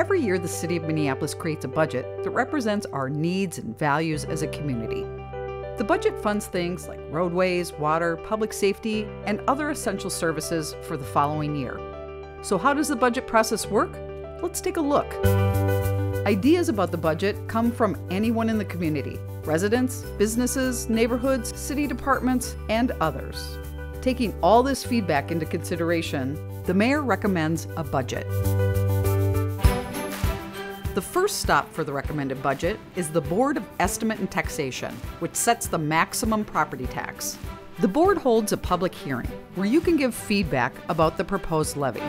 Every year, the City of Minneapolis creates a budget that represents our needs and values as a community. The budget funds things like roadways, water, public safety, and other essential services for the following year. So how does the budget process work? Let's take a look. Ideas about the budget come from anyone in the community: residents, businesses, neighborhoods, city departments, and others. Taking all this feedback into consideration, the mayor recommends a budget. The first stop for the recommended budget is the Board of Estimate and Taxation, which sets the maximum property tax. The board holds a public hearing where you can give feedback about the proposed levy.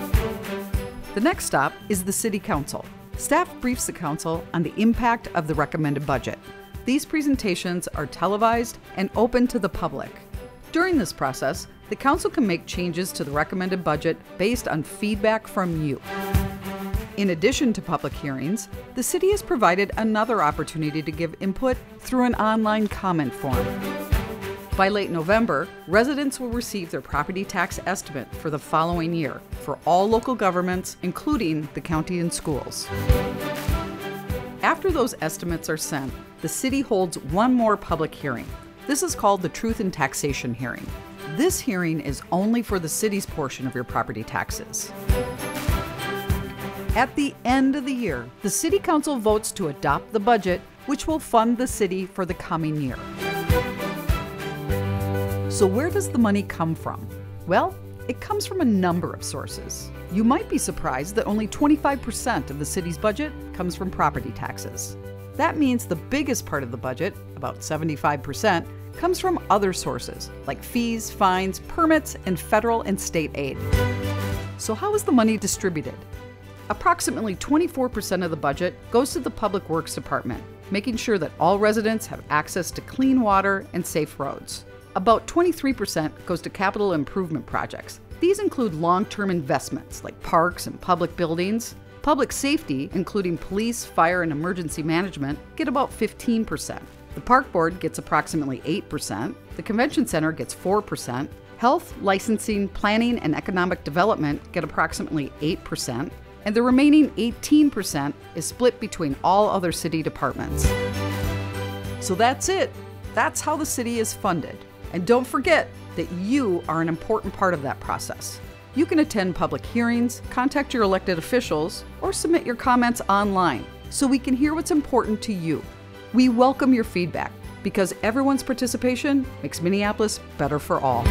The next stop is the City Council. Staff briefs the council on the impact of the recommended budget. These presentations are televised and open to the public. During this process, the council can make changes to the recommended budget based on feedback from you. In addition to public hearings, the city has provided another opportunity to give input through an online comment form. By late November, residents will receive their property tax estimate for the following year for all local governments, including the county and schools. After those estimates are sent, the city holds one more public hearing. This is called the Truth in Taxation hearing. This hearing is only for the city's portion of your property taxes. At the end of the year, the City Council votes to adopt the budget, which will fund the city for the coming year. So where does the money come from? Well, it comes from a number of sources. You might be surprised that only 25% of the city's budget comes from property taxes. That means the biggest part of the budget, about 75%, comes from other sources like fees, fines, permits, and federal and state aid. So how is the money distributed? Approximately 24% of the budget goes to the Public Works Department, making sure that all residents have access to clean water and safe roads. About 23% goes to capital improvement projects. These include long-term investments like parks and public buildings. Public safety, including police, fire, and emergency management, get about 15%. The Park Board gets approximately 8%. The Convention Center gets 4%. Health, licensing, planning, and economic development get approximately 8%. And the remaining 18% is split between all other city departments. So that's it. That's how the city is funded. And don't forget that you are an important part of that process. You can attend public hearings, contact your elected officials, or submit your comments online so we can hear what's important to you. We welcome your feedback because everyone's participation makes Minneapolis better for all.